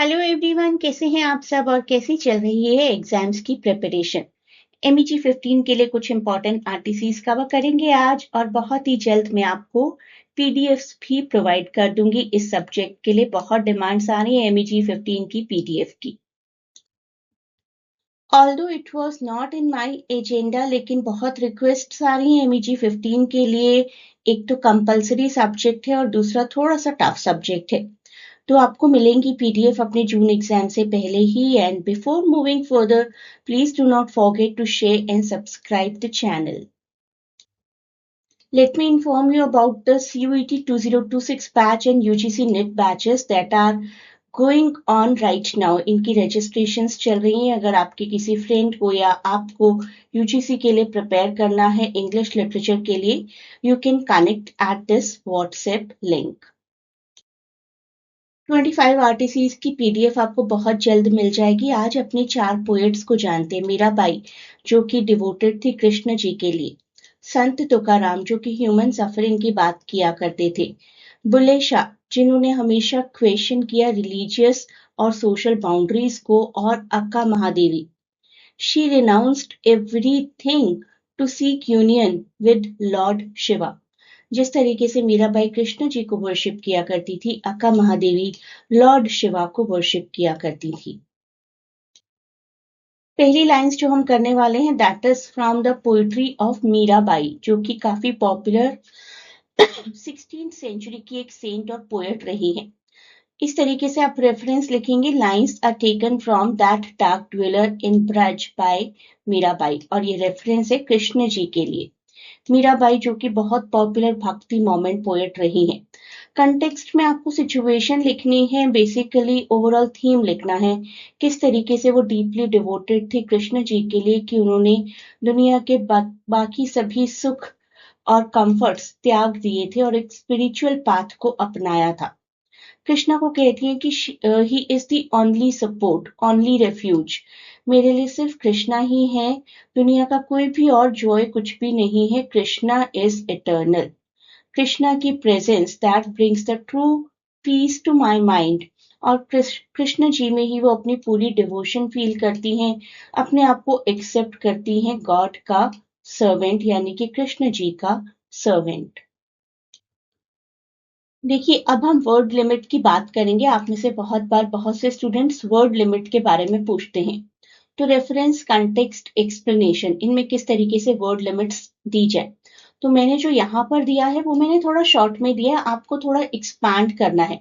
Hello everyone, कैसे हैं आप सब और कैसी चल रही है एग्जाम्स की प्रिपरेशन। MEG 15 के लिए कुछ इंपॉर्टेंट आरटीसीज कवर करेंगे आज और बहुत ही जल्द मैं आपको पीडीएफ्स भी प्रोवाइड कर दूंगी। इस सब्जेक्ट के लिए बहुत डिमांड्स आ रही है MEG 15 की पीडीएफ की। Although it was not in my agenda, लेकिन बहुत रिक्वेस्ट्स आ रही हैं MEG 15 के लिए। एक तो कंपलसरी सब्जेक्ट है और दूसरा थोड़ा सा टफ सब्जेक्ट है। तो आपको मिलेंगी पीडीएफ अपने जून एग्जाम से पहले ही। And before moving further, please do not forget to share and subscribe the channel. Let me inform you about the CUET 2026 batch and UGC NET batches that are going on right now. इनकी registrations चल रही हैं। अगर आपके किसी friend को या आपको UGC के लिए prepare करना है English literature के लिए, you can connect at this WhatsApp link. 25 आरटीसीज की पीडीएफ आपको बहुत जल्द मिल जाएगी। आज अपने 4 पोएट्स को जानते हैं। मीराबाई, जो कि डिवोटेड थी कृष्ण जी के लिए। संत तुकाराम, जो कि ह्यूमन सफरिंग की बात किया करते थे। बुल्ले शाह, जिन्होंने हमेशा क्वेश्चन किया रिलीजियस और सोशल बाउंड्रीज को। और Akka Mahadevi, she renounced everything to seek union with lord Shiva. जिस तरीके से मीराबाई कृष्ण जी को वर्शिप किया करती थी, अक्का महादेवी लॉर्ड शिवा को वर्शिप किया करती थी। पहली लाइंस जो हम करने वाले हैं, that is from the poetry of Mirabai, जो कि काफी पॉपुलर 16th सेंचुरी की एक सेंट और पोएट रही है। इस तरीके से आप रेफरेंस लिखेंगे, lines are taken from that dark dweller in Braj by Mirabai. और ये रेफरेंस है कृष्ण जी के लिए। मीराबाई, जो कि बहुत पॉपुलर भक्ति मोमेंट पोएट रही हैं। कंटेक्स्ट में आपको सिचुएशन लिखनी है, बेसिकली ओवरऑल थीम लिखना है। किस तरीके से वो डीपली डिवोटेड थे कृष्ण जी के लिए कि उन्होंने दुनिया के बाकी सभी सुख और कंफर्ट्स त्याग दिए थे और एक स्पिरिचुअल पाथ को अपनाया था। कृष्णा को कहती हैं कि he is the only support, only refuge. मेरे लिए सिर्फ कृष्णा ही है, दुनिया का कोई भी और जॉय कुछ भी नहीं है। Krishna is eternal. कृष्णा की presence that brings the true peace to my mind. और कृष्ण जी में ही वो अपनी पूरी डिवोशन फील करती हैं, अपने आप को एक्सेप्ट करती हैं गॉड का सर्वेंट, यानी कि कृष्ण जी का सर्वेंट। देखिए, अब हम वर्ड लिमिट की बात करेंगे। आप में से बहुत से स्टूडेंट्स वर्ड लिमिट के बारे में पूछते हैं। तो रेफरेंस, कंटेक्स्ट, एक्सप्लेनेशन, इनमें किस तरीके से वर्ड लिमिट्स दी जाए। तो मैंने जो यहाँ पर दिया है वो मैंने थोड़ा शॉर्ट में दिया है, आपको थोड़ा एक्सपांड करना है।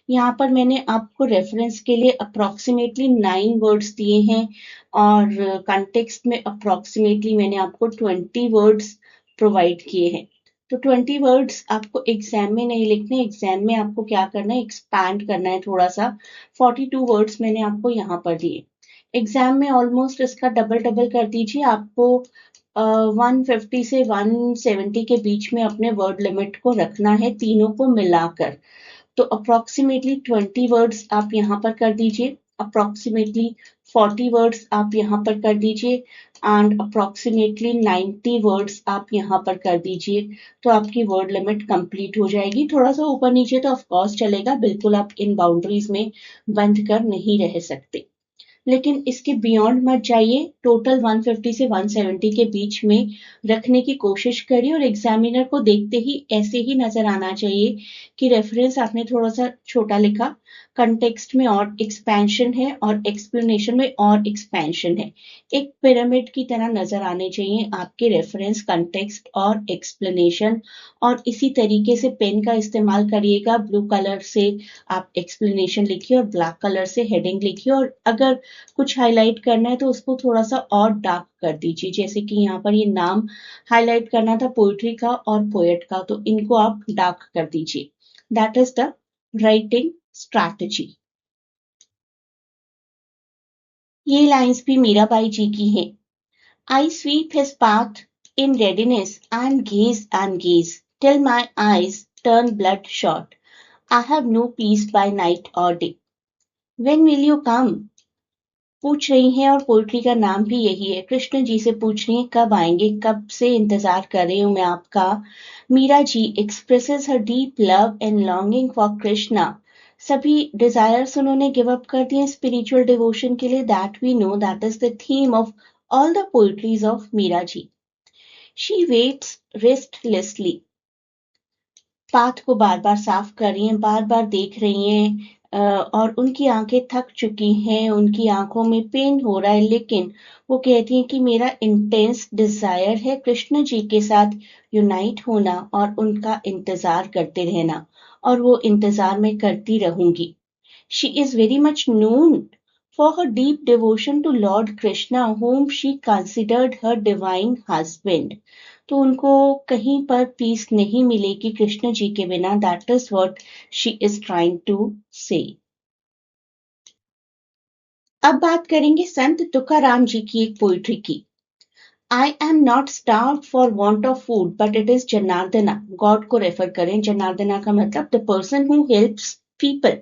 यहाँ पर मैंने आपको रेफरेंस के लिए अप्रोक्सीमेटली 9 वर्ड्स दिए हैं और कंटेक्स्ट में अप्रोक्सीमेटली मैंने आपको 20 वर्ड्स प्रोवाइड किए हैं। तो 20 वर्ड्स आपको एग्जाम में नहीं लिखने, एग्जाम में आपको क्या करना है, एक्सपैंड करना है थोड़ा सा। 42 वर्ड्स मैंने आपको यहाँ पर दिए। एग्जाम में ऑलमोस्ट इसका डबल डबल कर दीजिए। आपको 150 से 170 के बीच में अपने वर्ड लिमिट को रखना है, तीनों को मिलाकर। तो अप्रोक्सीमेटली 20 वर्ड्स आप यहाँ पर कर दीजिए, अप्रोक्सीमेटली 40 वर्ड्स आप यहाँ पर कर दीजिए एंड अप्रोक्सीमेटली 90 वर्ड्स आप यहाँ पर कर दीजिए। तो आपकी वर्ड लिमिट कंप्लीट हो जाएगी। थोड़ा सा ऊपर नीचे तो ऑफ कोर्स चलेगा, बिल्कुल आप इन बाउंड्रीज में बंद कर नहीं रह सकते, लेकिन इसके बियॉन्ड मत जाइए। टोटल 150 से 170 के बीच में रखने की कोशिश करिए और एग्जामिनर को देखते ही ऐसे ही नजर आना चाहिए कि रेफरेंस आपने थोड़ा सा छोटा लिखा, कंटेक्स्ट में और एक्सपेंशन है और एक्सप्लेनेशन में और एक्सपेंशन है। एक पिरामिड की तरह नजर आने चाहिए आपके रेफरेंस, कंटेक्स्ट और एक्सप्लेनेशन। और इसी तरीके से पेन का इस्तेमाल करिएगा। ब्लू कलर से आप एक्सप्लेनेशन लिखिए और ब्लैक कलर से हेडिंग लिखिए। और अगर कुछ हाईलाइट करना है तो उसको थोड़ा सा और डार्क कर दीजिए। जैसे कि यहाँ पर ये नाम हाईलाइट करना था पोइट्री का और पोएट का, तो इनको आप डार्क कर दीजिए। That is the writing strategy. ये लाइंस भी मीराबाई जी की हैं। I sweep his path in readiness and gaze till my eyes turn bloodshot. I have no peace by night or day. When will you come? पूछ रही हैं और poetry का नाम भी यही है। कृष्ण जी से पूछ रही हैं कब आएंगे, कब से इंतजार कर रही हूं मैं आपका। Meera ji expresses her deep love and longing for Krishna, सभी डिजायर्स उन्होंने गिव अप कर दिए स्पिरिचुअल डिवोशन के लिए. That we know that is the theme of all the poetries of Mira ji. She waits restlessly. Path को बार बार साफ कर रही हैं, बार बार देख रही हैं और उनकी आंखें थक चुकी हैं, उनकी आंखों में पेन हो रहा है, लेकिन वो कहती हैं कि मेरा इंटेंस डिजायर है कृष्ण जी के साथ यूनाइट होना और उनका इंतजार करते रहना, और वो इंतजार मैं करती रहूंगी. She is very much known for her deep devotion to Lord Krishna, whom she considered her divine husband. तो उनको कहीं पर पीस नहीं मिलेगी कृष्ण जी के बिना. That is what she is trying to say. अब बात करेंगे संत तुकाराम जी की एक पोइट्री की. I am not starved for want of food, but it is Janardana. God को रेफर करें. जनार्दना का मतलब the person who helps people,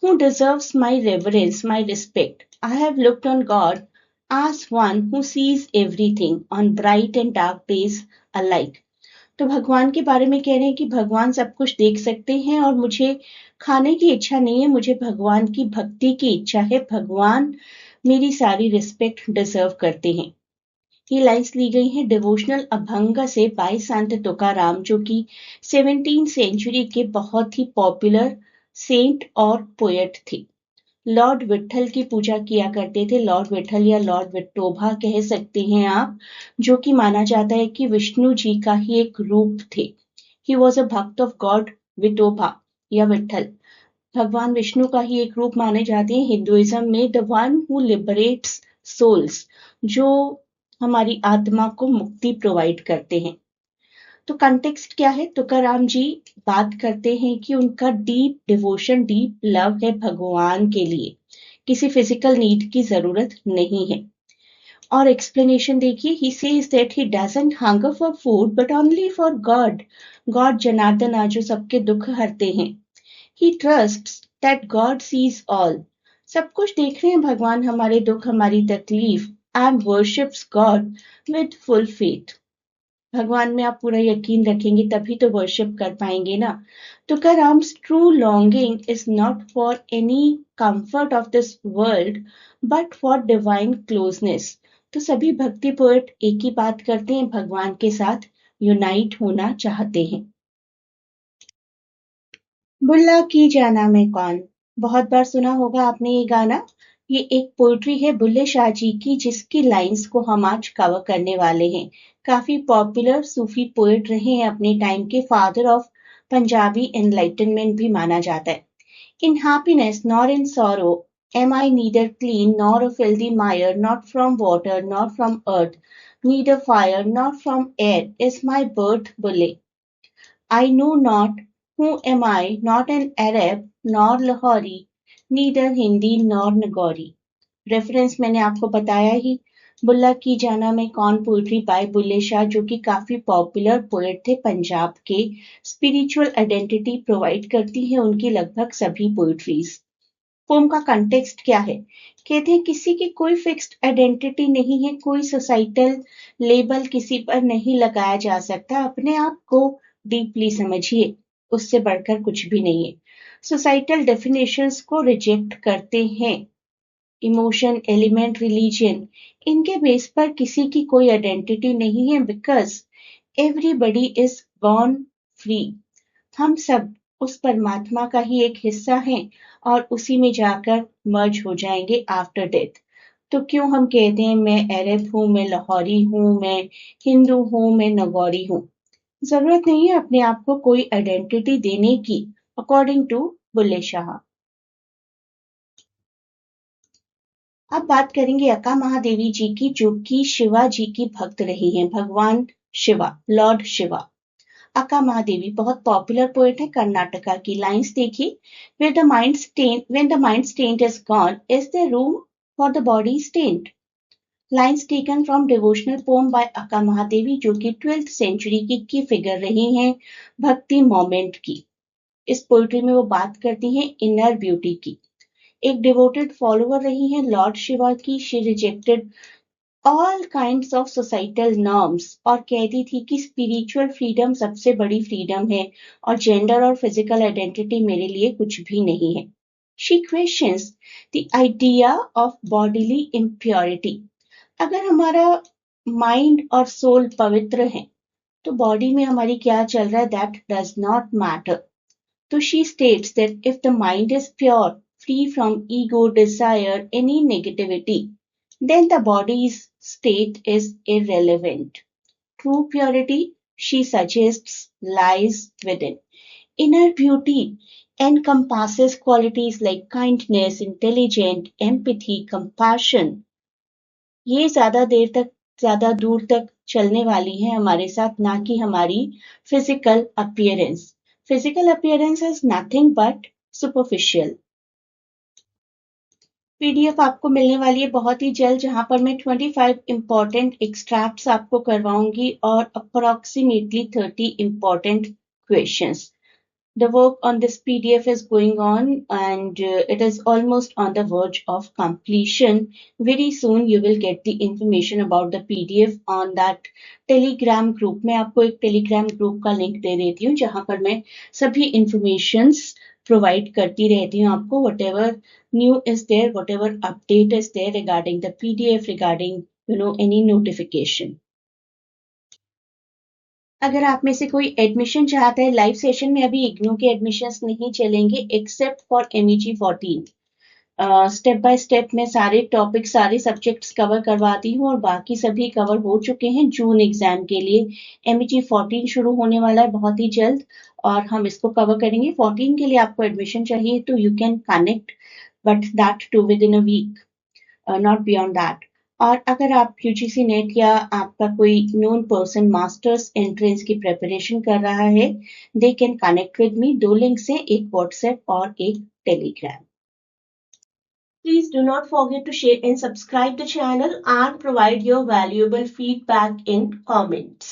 who deserves my reverence, my respect. I have looked on God as one who sees everything on bright and dark days alike. तो भगवान के बारे में कह रहे हैं कि भगवान सब कुछ देख सकते हैं और मुझे खाने की इच्छा नहीं है, मुझे भगवान की भक्ति की इच्छा है. भगवान मेरी सारी रिस्पेक्ट डिजर्व करते हैं. ये लाइन्स ली गई हैं डिवोशनल अभंग से बाय संत तुकाराम, जो कि 17th सेंचुरी के बहुत ही पॉपुलर सेंट और पोएट थे. लॉर्ड विठल की पूजा किया करते थे. लॉर्ड विठल या लॉर्ड विठोबा कह सकते हैं आप, जो कि माना जाता है कि विष्णु जी का ही एक रूप थे. ही वॉज अ भक्त ऑफ गॉड विठोबा या विठल. भगवान विष्णु का ही एक रूप माने जाते हैं हिंदुइज्म में. The one who liberates souls, जो हमारी आत्मा को मुक्ति प्रोवाइड करते हैं. तो कंटेक्स्ट क्या है? तुकाराम जी बात करते हैं कि उनका डीप डिवोशन, डीप लव है भगवान के लिए. किसी फिजिकल नीड की जरूरत नहीं है. और एक्सप्लेनेशन देखिए. He says that he doesn't hunger for food but only for God. God Janardana जो सबके दुख हरते हैं. He trusts that God sees all. सब कुछ देख रहे हैं भगवान, हमारे दुख, हमारी तकलीफ. And worships God with full faith. भगवान में आप पूरा यकीन रखेंगे तभी तो वर्शिप कर पाएंगे ना. Tukaram's true longing is not for any comfort of this world but for divine closeness. तो सभी भक्ति पोएट एक ही बात करते हैं, भगवान के साथ यूनाइट होना चाहते हैं. बुल्ला की जाना में कौन, बहुत बार सुना होगा आपने ये गाना. ये एक पोइट्री है बुल्ले शाह जी की, जिसकी लाइंस को हम आज कवर करने वाले हैं. काफी पॉपुलर सूफी पोएट रहे हैं अपने टाइम के. फादर ऑफ पंजाबी एनलाइटनमेंट भी माना जाता है. इन happiness nor in sorrow am I neither clean nor a filthy mire, not from water nor from earth, neither fire nor from air is my birth, Bulle. I know not who am I, not an Arab nor Lahori, neither Hindi nor Nagori. Reference मैंने आपको बताया ही. बुल्ला की जाना में कौन poetry bye Bulleh Shah, जो कि काफी पॉपुलर पोएट थे पंजाब के. स्पिरिचुअल आइडेंटिटी प्रोवाइड करती है उनकी लगभग सभी पोइट्रीज. पोम का कंटेक्स्ट क्या है? कहते हैं किसी की कोई फिक्स्ड आइडेंटिटी नहीं है, कोई सोसाइटल लेबल किसी पर नहीं लगाया जा सकता. अपने आप को डीपली समझिए, उससे बढ़कर कुछ भी नहीं है. सोसाइटल डेफिनेशंस को रिजेक्ट करते हैं. इमोशन, एलिमेंट, रिलीजन, इनके बेस पर किसी की कोई आइडेंटिटी नहीं है. Because everybody is born free. हम सब उस परमात्मा का ही एक हिस्सा हैं और उसी में जाकर मर्ज हो जाएंगे आफ्टर डेथ. तो क्यों हम कहते हैं मैं अरब हूं, मैं लाहौरी हूं, मैं हिंदू हूं, मैं नगौरी हूं? जरूरत नहीं है अपने आप को कोई आइडेंटिटी देने की, अकॉर्डिंग टू बुल्ले शाह. अब बात करेंगे अक्का महादेवी जी की, जो कि शिवा जी की भक्त रही हैं. भगवान शिवा, लॉर्ड शिवा. अक्का महादेवी बहुत पॉपुलर पोएट है कर्नाटका की. लाइंस देखिए. when the mind stained is gone, is there room for the body stained? Lines taken from devotional poem by Akka Mahadevi, जो कि 12th सेंचुरी की फिगर रही हैं भक्ति मोमेंट की. इस पोइट्री में वो बात करती हैं इनर ब्यूटी की. एक डिवोटेड फॉलोअर रही हैं लॉर्ड शिवा की. She rejected all kinds of societal norms और कहती थी कि स्पिरिचुअल फ्रीडम सबसे बड़ी फ्रीडम है और जेंडर और फिजिकल आइडेंटिटी मेरे लिए कुछ भी नहीं है. She questions the idea of bodily impurity. अगर हमारा माइंड और सोल पवित्र है तो बॉडी में हमारी क्या चल रहा है that does not matter. So she states that if the mind is pure, free from ego, desire, any negativity, then the body's state is irrelevant. True purity, she suggests, lies within. Inner beauty encompasses qualities like kindness, intelligence, empathy, compassion. ये ज्यादा दूर तक चलने वाली है हमारे साथ, ना कि हमारी physical appearance. Physical appearance is nothing but superficial. PDF आपको मिलने वाली है बहुत ही जल्द, जहां पर मैं 25 इंपॉर्टेंट एक्सट्रैक्ट्स आपको करवाऊंगी और approximately 30 important questions. The work on this PDF is going on and it is almost on the verge of completion. Very soon you will get the information about the PDF on that Telegram group. मैं आपको एक Telegram group का link दे देती हूँ जहां पर मैं सभी informations provide करती रहती हूँ आपको. Whatever new is there, whatever update is there regarding the PDF, regarding any notification. अगर आप में से कोई एडमिशन चाहता है लाइव सेशन में, अभी इग्नू के एडमिशंस नहीं चलेंगे except for MEG 14. Step by step मैं सारे टॉपिक सारे सब्जेक्ट्स कवर करवाती हूँ और बाकी सभी कवर हो चुके हैं जून एग्जाम के लिए. MEG 14 शुरू होने वाला है बहुत ही जल्द और हम इसको कवर करेंगे. 14 के लिए आपको एडमिशन चाहिए तो you can connect but that too within a week, not beyond that. और अगर आप यूजीसी नेट या आपका कोई नोन पर्सन मास्टर्स एंट्रेंस की प्रिपरेशन कर रहा है, they can connect with me. 2 links हैं, एक व्हाट्सएप और एक Telegram. Please do not forget to share and subscribe the channel and provide your valuable feedback in comments.